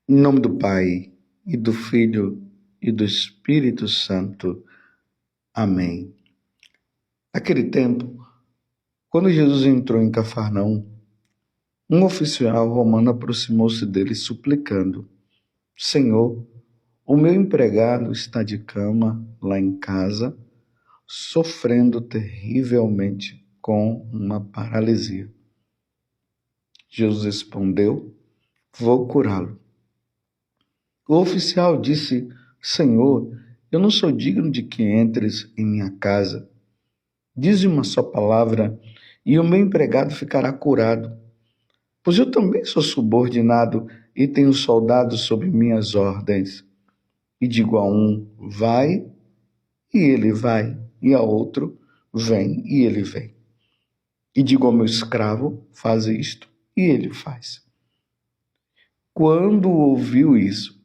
Em nome do Pai, e do Filho, e do Espírito Santo. Amém. Naquele tempo, quando Jesus entrou em Cafarnaum, um oficial romano aproximou-se dele suplicando: Senhor, o meu empregado está de cama lá em casa, sofrendo terrivelmente com uma paralisia. Jesus respondeu: Vou curá-lo. O oficial disse: Senhor, eu não sou digno de que entres em minha casa. Dize uma só palavra e o meu empregado ficará curado. Pois eu também sou subordinado e tenho soldados sob minhas ordens. E digo a um, vai, e ele vai. E a outro, vem, e ele vem. E digo ao meu escravo, faz isto, e ele faz. Quando ouviu isso,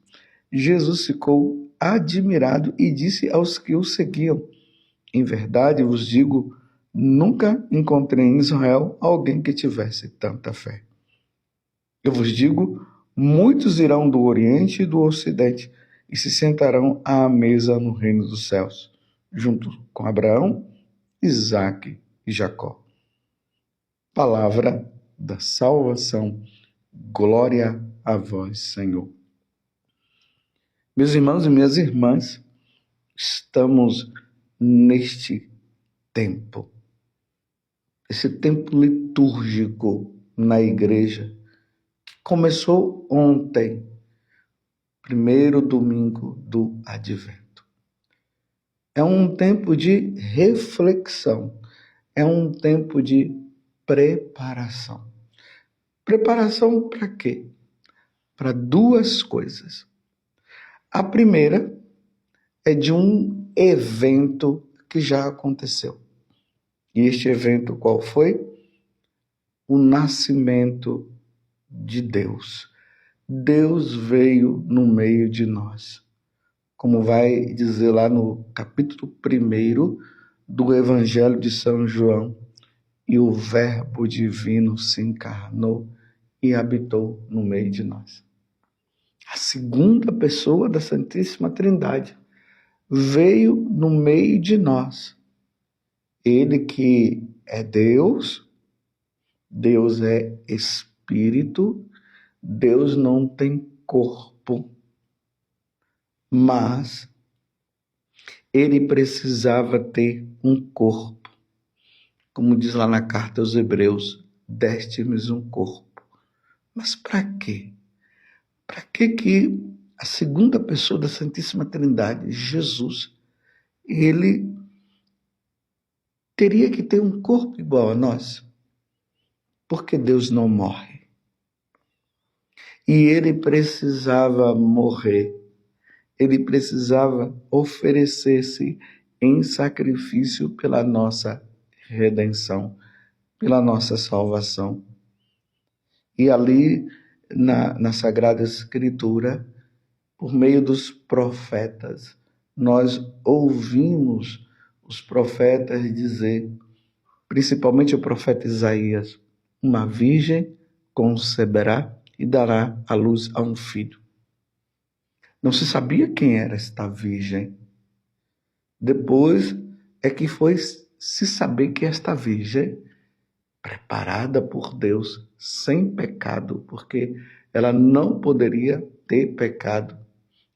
Jesus ficou admirado e disse aos que o seguiam: Em verdade vos digo, nunca encontrei em Israel alguém que tivesse tanta fé. Eu vos digo, muitos irão do Oriente e do Ocidente e se sentarão à mesa no reino dos céus, junto com Abraão, Isaque e Jacó. Palavra da salvação. Glória a vós, Senhor. Meus irmãos e minhas irmãs, estamos neste tempo, esse tempo litúrgico na igreja, que começou ontem, primeiro domingo do Advento. É um tempo de reflexão, é um tempo de preparação. Preparação para quê? Para duas coisas. A primeira é de um evento que já aconteceu. E este evento qual foi? O nascimento de Deus. Deus veio no meio de nós. Como vai dizer lá no capítulo 1 do Evangelho de São João, e o Verbo divino se encarnou e habitou no meio de nós. A segunda pessoa da Santíssima Trindade veio no meio de nós. Ele que é Deus, Deus é Espírito, Deus não tem corpo, mas ele precisava ter um corpo. Como diz lá na carta aos Hebreus, deste-nos um corpo. Mas para quê? Para que a segunda pessoa da Santíssima Trindade, Jesus, ele teria que ter um corpo igual a nós? Porque Deus não morre. E ele precisava morrer. Ele precisava oferecer-se em sacrifício pela nossa redenção, pela nossa salvação. E ali, na Sagrada Escritura, por meio dos profetas, nós ouvimos os profetas dizer, principalmente o profeta Isaías, uma virgem conceberá e dará à luz a um filho. Não se sabia quem era esta virgem. Depois é que foi se saber que esta virgem, preparada por Deus, sem pecado, porque ela não poderia ter pecado,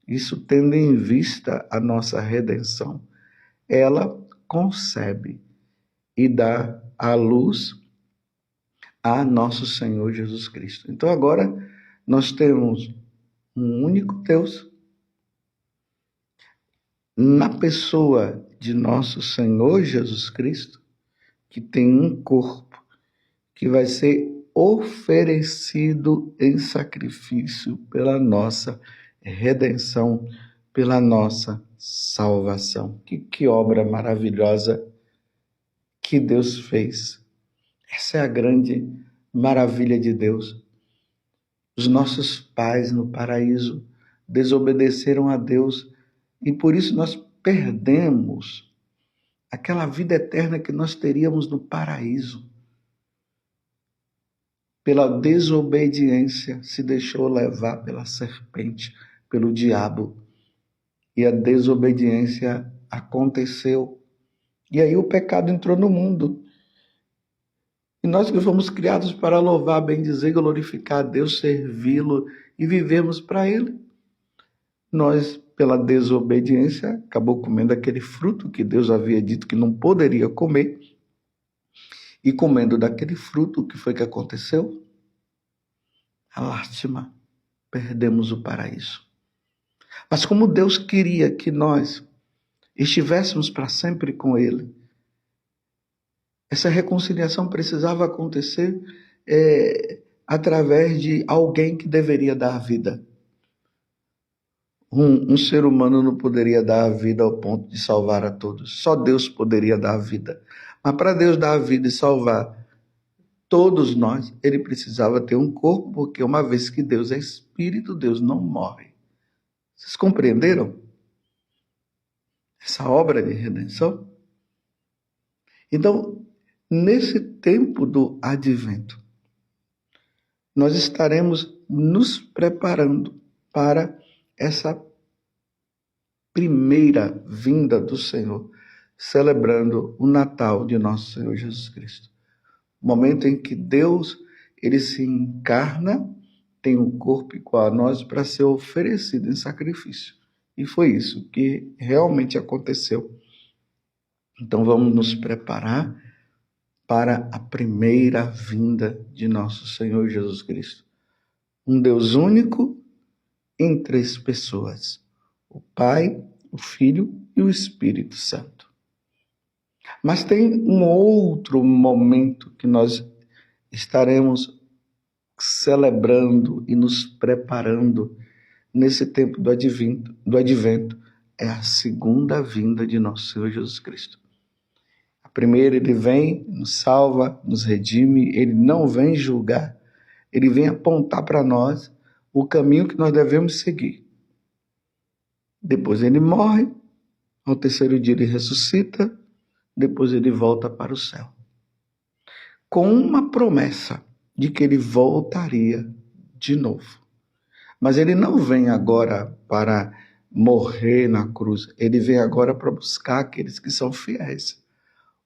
isso tendo em vista a nossa redenção, ela concebe e dá à luz a nosso Senhor Jesus Cristo. Então agora nós temos um único Deus, na pessoa de nosso Senhor Jesus Cristo, que tem um corpo que vai ser oferecido em sacrifício pela nossa redenção, pela nossa salvação. Que obra maravilhosa que Deus fez. Essa é a grande maravilha de Deus. Os nossos pais no paraíso desobedeceram a Deus e por isso nós perdemos aquela vida eterna que nós teríamos no paraíso. pela desobediência, se deixou levar pela serpente, pelo diabo. E a desobediência aconteceu. E aí o pecado entrou no mundo. E nós que fomos criados para louvar, bendizer, glorificar a Deus, servi-lo e vivermos para Ele. Nós, pela desobediência, acabou comendo aquele fruto que Deus havia dito que não poderia comer. E comendo daquele fruto, o que foi que aconteceu? A lástima, perdemos o paraíso. Mas como Deus queria que nós estivéssemos para sempre com Ele, essa reconciliação precisava acontecer através de alguém que deveria dar a vida. Um ser humano não poderia dar a vida ao ponto de salvar a todos. Só Deus poderia dar a vida. Mas para Deus dar a vida e salvar todos nós, Ele precisava ter um corpo, porque uma vez que Deus é espírito, Deus não morre. Vocês compreenderam essa obra de redenção? Então, nesse tempo do advento, nós estaremos nos preparando para essa primeira vinda do Senhor, celebrando o Natal de nosso Senhor Jesus Cristo. O momento em que Deus, ele se encarna, tem um corpo igual a nós para ser oferecido em sacrifício. E foi isso que realmente aconteceu. Então vamos nos preparar para a primeira vinda de nosso Senhor Jesus Cristo. Um Deus único em 3 pessoas: o Pai, o Filho e o Espírito Santo. Mas tem um outro momento que nós estaremos celebrando e nos preparando nesse tempo do advento. É a segunda vinda de nosso Senhor Jesus Cristo. A primeira, ele vem, nos salva, nos redime, ele não vem julgar, ele vem apontar para nós o caminho que nós devemos seguir. Depois ele morre, ao terceiro dia ele ressuscita, depois ele volta para o céu. Com uma promessa de que ele voltaria de novo. Mas ele não vem agora para morrer na cruz, ele vem agora para buscar aqueles que são fiéis.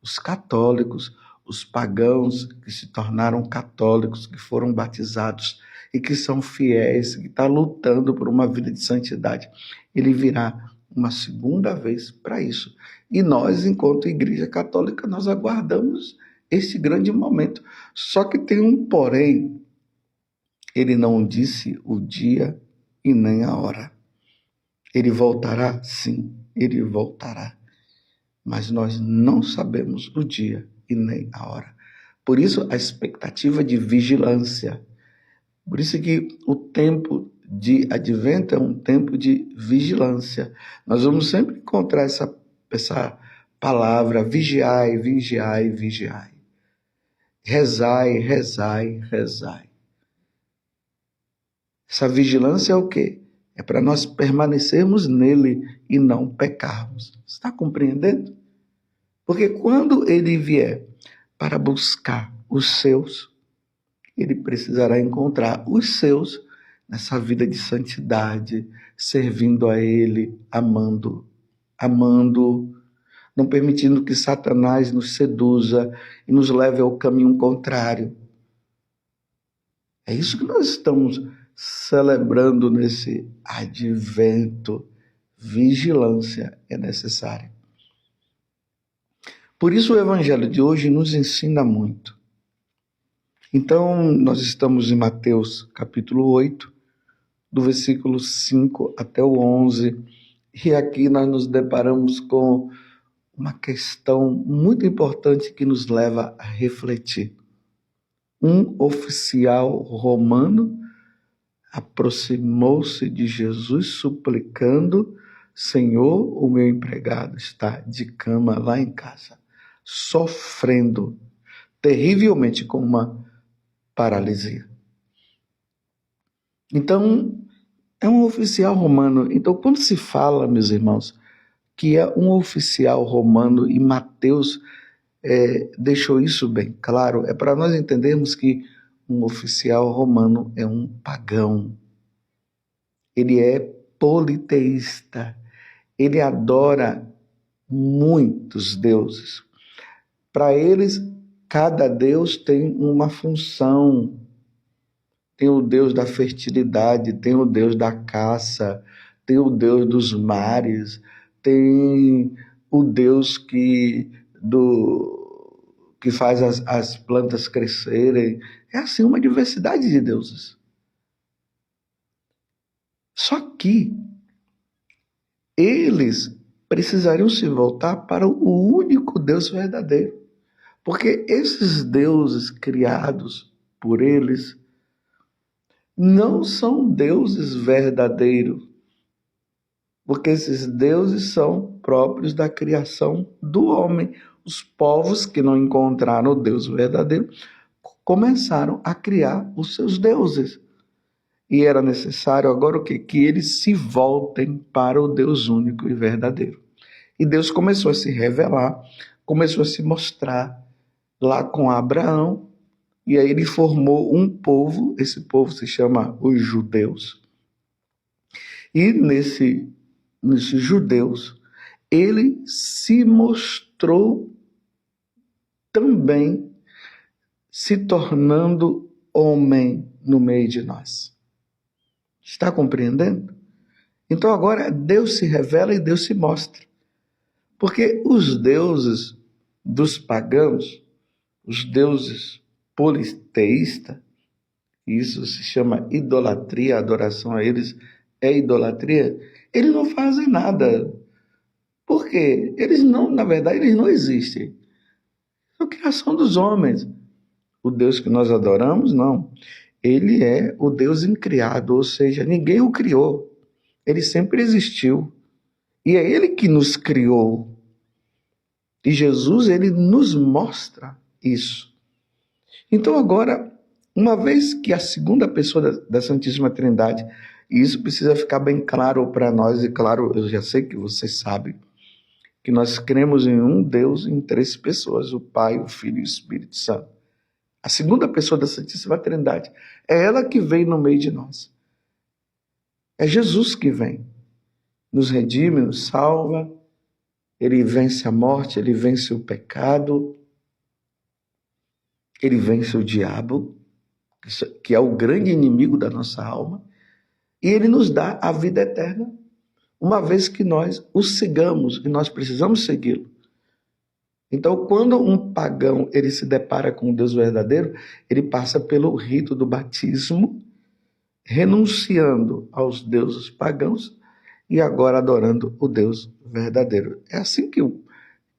Os católicos, os pagãos que se tornaram católicos, que foram batizados e que são fiéis, que estão lutando por uma vida de santidade. Ele virá uma segunda vez para isso. E nós, enquanto Igreja Católica, nós aguardamos esse grande momento. Só que tem um porém. Ele não disse o dia e nem a hora. Ele voltará? Sim, ele voltará. Mas nós não sabemos o dia e nem a hora. Por isso, a expectativa de vigilância. Por isso que o tempo de advento é um tempo de vigilância. Nós vamos sempre encontrar essa palavra: vigiai, vigiai, vigiai. Rezai, rezai, rezai. Essa vigilância é o quê? É para nós permanecermos nele e não pecarmos. Está compreendendo? Porque quando ele vier para buscar os seus, ele precisará encontrar os seus nessa vida de santidade, servindo a ele, amando, não permitindo que Satanás nos seduza e nos leve ao caminho contrário. É isso que nós estamos celebrando nesse advento. Vigilância é necessária. Por isso o evangelho de hoje nos ensina muito. Então, nós estamos em Mateus capítulo 8, do versículo 5 até o 11, e aqui nós nos deparamos com uma questão muito importante que nos leva a refletir. Um oficial romano aproximou-se de Jesus suplicando: Senhor, o meu empregado está de cama lá em casa, sofrendo terrivelmente com uma paralisia. Então, é um oficial romano. Então, quando se fala, meus irmãos, que é um oficial romano, e Mateus deixou isso bem claro, é para nós entendermos que um oficial romano é um pagão. Ele é politeísta. Ele adora muitos deuses. Para eles, cada deus tem uma função. Tem o deus da fertilidade, tem o deus da caça, tem o deus dos mares, tem o deus que faz as plantas crescerem. É assim uma diversidade de deuses. Só que eles precisariam se voltar para o único Deus verdadeiro. Porque esses deuses criados por eles não são deuses verdadeiros. Porque esses deuses são próprios da criação do homem. Os povos que não encontraram o Deus verdadeiro começaram a criar os seus deuses. E era necessário agora o quê? Que eles se voltem para o Deus único e verdadeiro. E Deus começou a se revelar, começou a se mostrar lá com Abraão, e aí ele formou um povo, esse povo se chama os judeus. E nesses judeus, ele se mostrou também se tornando homem no meio de nós. Está compreendendo? Então agora Deus se revela e Deus se mostra. Porque os deuses dos pagãos, os deuses politeístas, isso se chama idolatria, a adoração a eles é idolatria, eles não fazem nada. Por quê? Eles não, na verdade, eles não existem. É a criação dos homens. O Deus que nós adoramos, não. Ele é o Deus incriado, ou seja, ninguém o criou. Ele sempre existiu. E é ele que nos criou. E Jesus, ele nos mostra isso. Então agora, uma vez que a segunda pessoa da Santíssima Trindade, e isso precisa ficar bem claro para nós, e claro, eu já sei que vocês sabem, que nós cremos em um Deus em 3 pessoas, o Pai, o Filho e o Espírito Santo. A segunda pessoa da Santíssima Trindade é ela que vem no meio de nós. É Jesus que vem, nos redime, nos salva, ele vence a morte, ele vence o pecado, ele vence o diabo, que é o grande inimigo da nossa alma, e ele nos dá a vida eterna, uma vez que nós o sigamos, e nós precisamos segui-lo. Então, quando um pagão ele se depara com o Deus verdadeiro, ele passa pelo rito do batismo, renunciando aos deuses pagãos e agora adorando o Deus verdadeiro. É assim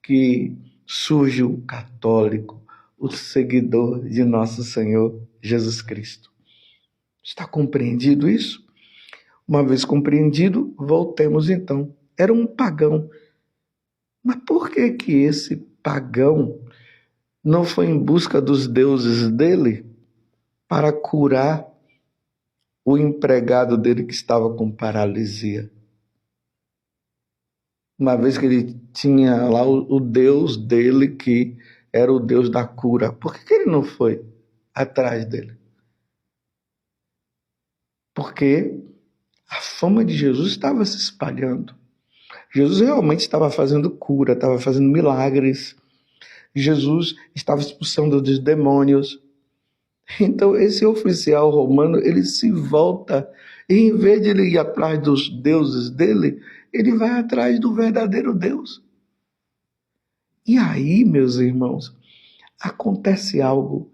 que surge o católico, o seguidor de nosso Senhor Jesus Cristo. Está compreendido isso? Uma vez compreendido, voltemos então. Era um pagão. Mas por que esse pagão não foi em busca dos deuses dele para curar o empregado dele que estava com paralisia? Uma vez que ele tinha lá o Deus dele que era o Deus da cura, por que ele não foi atrás dele? Porque a fama de Jesus estava se espalhando. Jesus realmente estava fazendo cura, estava fazendo milagres. Jesus estava expulsando dos demônios. Então esse oficial romano, ele se volta e em vez de ele ir atrás dos deuses dele, ele vai atrás do verdadeiro Deus. E aí, meus irmãos, acontece algo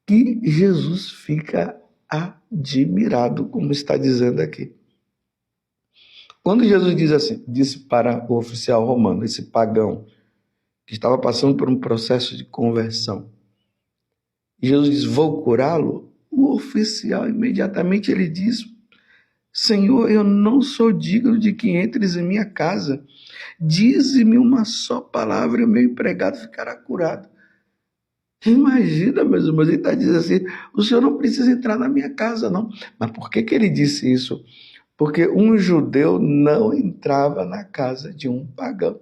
que Jesus fica admirado, como está dizendo aqui. Quando Jesus disse para o oficial romano, esse pagão, que estava passando por um processo de conversão, Jesus diz, vou curá-lo, o oficial imediatamente ele diz, Senhor, eu não sou digno de que entres em minha casa, dize-me uma só palavra e o meu empregado ficará curado. Imagina, meus irmãos, ele está dizendo assim, o senhor não precisa entrar na minha casa não. Mas por que ele disse isso? Porque um judeu não entrava na casa de um pagão.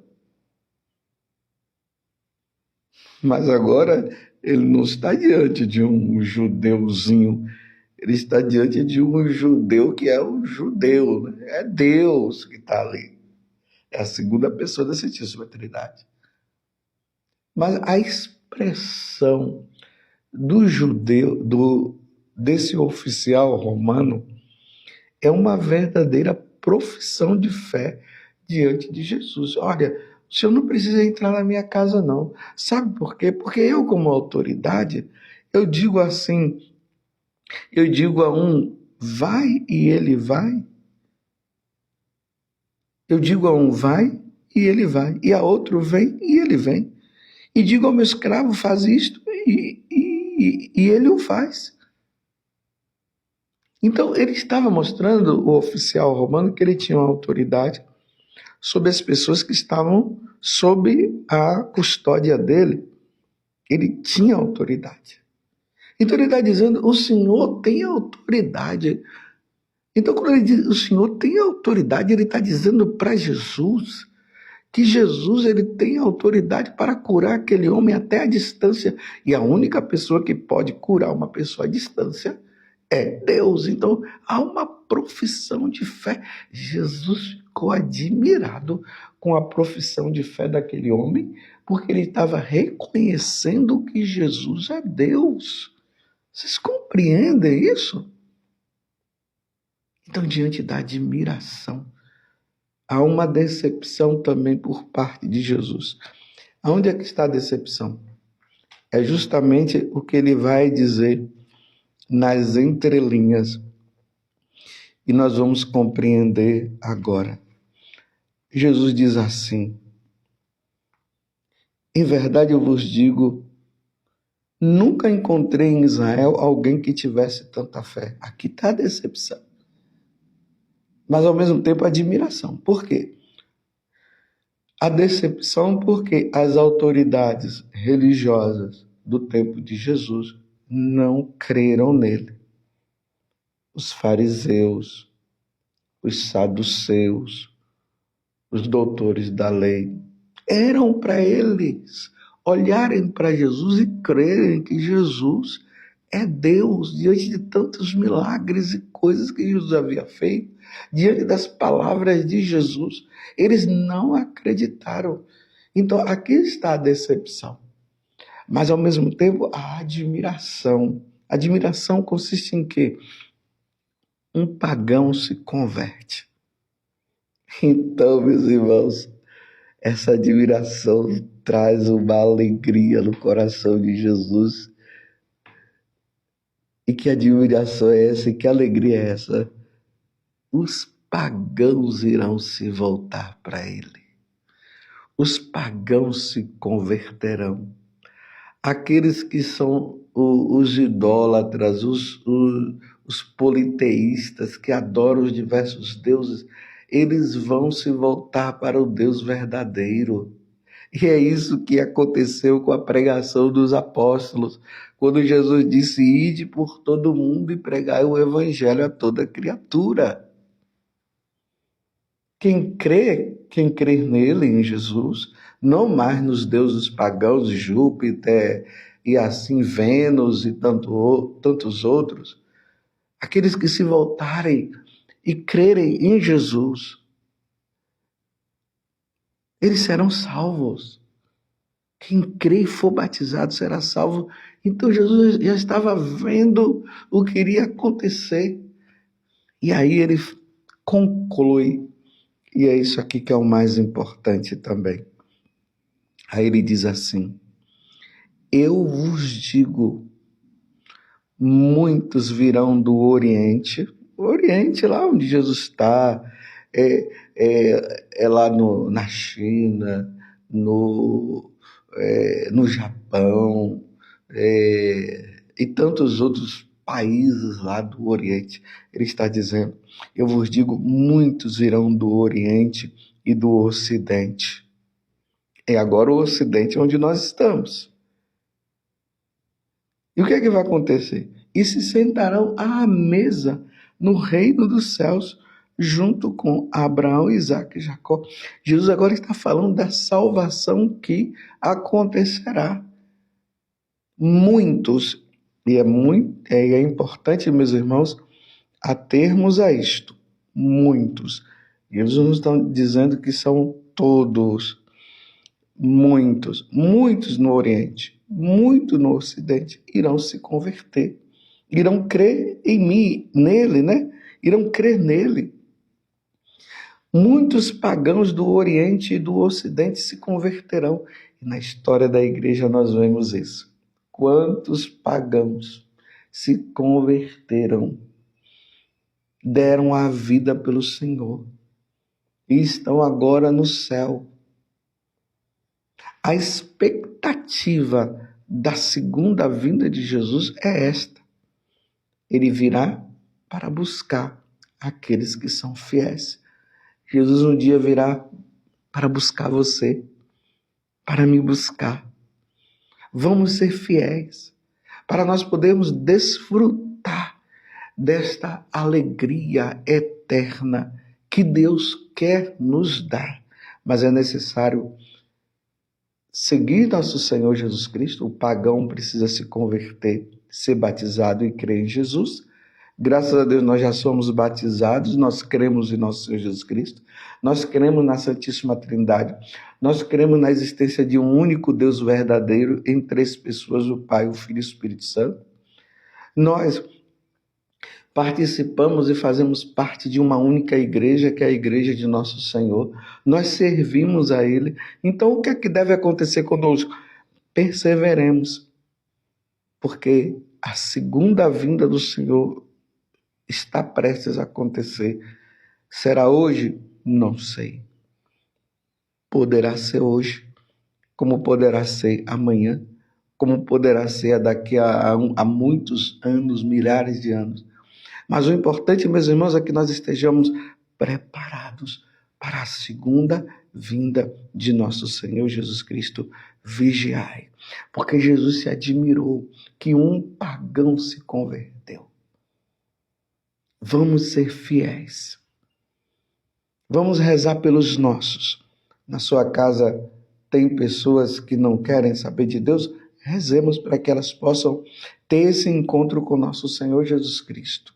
Mas agora Ele não está diante de um judeuzinho, ele está diante de um judeu que é um judeu, né? É Deus que está ali. É a segunda pessoa da Santíssima Trindade. Mas a expressão do judeu, desse oficial romano, é uma verdadeira profissão de fé diante de Jesus. Olha, o senhor não precisa entrar na minha casa, não. Sabe por quê? Porque eu, como autoridade, eu digo assim, eu digo a um, vai e ele vai. Eu digo a um, vai e ele vai. E a outro, vem e ele vem. E digo ao meu escravo, faz isto e ele o faz. Então, ele estava mostrando, o oficial romano, que ele tinha uma autoridade sobre as pessoas que estavam sob a custódia dele. Ele tinha autoridade. Então, ele está dizendo, o Senhor tem autoridade. Então, quando ele diz, o Senhor tem autoridade, ele está dizendo para Jesus que Jesus ele tem autoridade para curar aquele homem até a distância. E a única pessoa que pode curar uma pessoa à distância é Deus. Então, há uma profissão de fé. Jesus ficou admirado com a profissão de fé daquele homem, porque ele estava reconhecendo que Jesus é Deus. Vocês compreendem isso? Então, diante da admiração, há uma decepção também por parte de Jesus. Aonde é que está a decepção? É justamente o que ele vai dizer nas entrelinhas. E nós vamos compreender agora. Jesus diz assim: em verdade eu vos digo, nunca encontrei em Israel alguém que tivesse tanta fé. Aqui está a decepção. Mas ao mesmo tempo a admiração. Por quê? A decepção porque as autoridades religiosas do tempo de Jesus não creram nele. Os fariseus, os saduceus, os doutores da lei, eram para eles olharem para Jesus e crerem que Jesus é Deus, diante de tantos milagres e coisas que Jesus havia feito, diante das palavras de Jesus, eles não acreditaram. Então, aqui está a decepção. Mas, ao mesmo tempo, a admiração. A admiração consiste em quê? Um pagão se converte. Então, meus irmãos, essa admiração traz uma alegria no coração de Jesus. E que admiração é essa? E que alegria é essa? Os pagãos irão se voltar para ele. Os pagãos se converterão. Aqueles que são os idólatras, os politeístas que adoram os diversos deuses, eles vão se voltar para o Deus verdadeiro. E é isso que aconteceu com a pregação dos apóstolos, quando Jesus disse, ide por todo mundo e pregai o evangelho a toda criatura. Quem crer nele, em Jesus, não mais nos deuses pagãos, Júpiter e assim Vênus e tantos outros, aqueles que se voltarem e crerem em Jesus, eles serão salvos. Quem crê e for batizado será salvo. Então Jesus já estava vendo o que iria acontecer. E aí ele conclui, e é isso aqui que é o mais importante também. Aí ele diz assim, eu vos digo, muitos virão do Oriente, o Oriente lá onde Jesus está, é lá na China, no Japão, e tantos outros países lá do Oriente. Ele está dizendo, eu vos digo, muitos virão do Oriente e do Ocidente. É agora o Ocidente onde nós estamos. E o que é que vai acontecer? E se sentarão à mesa no reino dos céus, junto com Abraão, Isaque e Jacó. Jesus agora está falando da salvação que acontecerá. muitos, e é importante, meus irmãos, atermos a isto, muitos. E eles não estão dizendo que são todos, muitos no Oriente, muitos no Ocidente irão se converter, irão crer em mim, nele, né? Irão crer nele. Muitos pagãos do Oriente e do Ocidente se converterão. E na história da igreja nós vemos isso. Quantos pagãos se converteram, deram a vida pelo Senhor e estão agora no céu. A expectativa da segunda vinda de Jesus é esta. Ele virá para buscar aqueles que são fiéis. Jesus um dia virá para buscar você, para me buscar. Vamos ser fiéis, para nós podermos desfrutar desta alegria eterna que Deus quer nos dar. Mas é necessário seguir nosso Senhor Jesus Cristo. O pagão precisa se converter, ser batizado e crer em Jesus. Graças a Deus nós já somos batizados, nós cremos em nosso Senhor Jesus Cristo, nós cremos na Santíssima Trindade, nós cremos na existência de um único Deus verdadeiro em três pessoas, o Pai, o Filho e o Espírito Santo. Nós participamos e fazemos parte de uma única igreja, que é a igreja de nosso Senhor. Nós servimos a Ele. Então o que é que deve acontecer conosco? Perseveremos, porque a segunda vinda do Senhor está prestes a acontecer. Será hoje? Não sei. Poderá ser hoje, como poderá ser amanhã, como poderá ser daqui a muitos anos, milhares de anos. Mas o importante, meus irmãos, é que nós estejamos preparados para a segunda vinda de nosso Senhor Jesus Cristo. Vigiai, porque Jesus se admirou que um pagão se converteu. Vamos ser fiéis. Vamos rezar pelos nossos. Na sua casa tem pessoas que não querem saber de Deus? Rezemos para que elas possam ter esse encontro com nosso Senhor Jesus Cristo.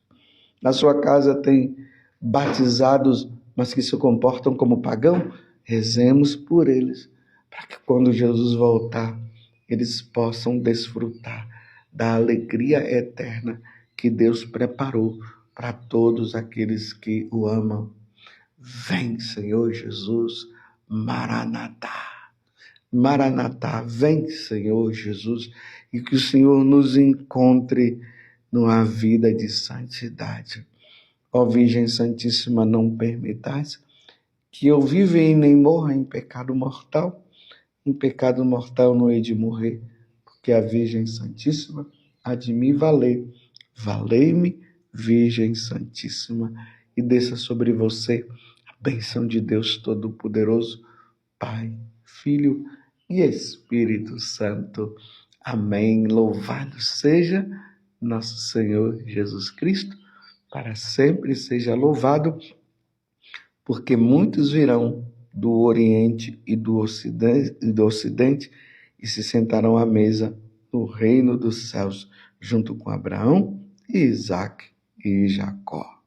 Na sua casa tem batizados, mas que se comportam como pagão? Rezemos por eles, para que quando Jesus voltar, eles possam desfrutar da alegria eterna que Deus preparou para todos aqueles que o amam. Vem, Senhor Jesus, Maranatá. Maranatá, vem, Senhor Jesus, e que o Senhor nos encontre numa vida de santidade. Ó Virgem Santíssima, não permitais que eu viva e nem morra em pecado mortal. Em pecado mortal não hei de morrer, porque a Virgem Santíssima há de me valer. Valei-me, Virgem Santíssima, e desça sobre você a bênção de Deus Todo-Poderoso, Pai, Filho e Espírito Santo. Amém. Louvado seja nosso Senhor Jesus Cristo, para sempre seja louvado, porque muitos virão do Oriente e do Ocidente e se sentarão à mesa no reino dos céus, junto com Abraão, Isaque e Jacó.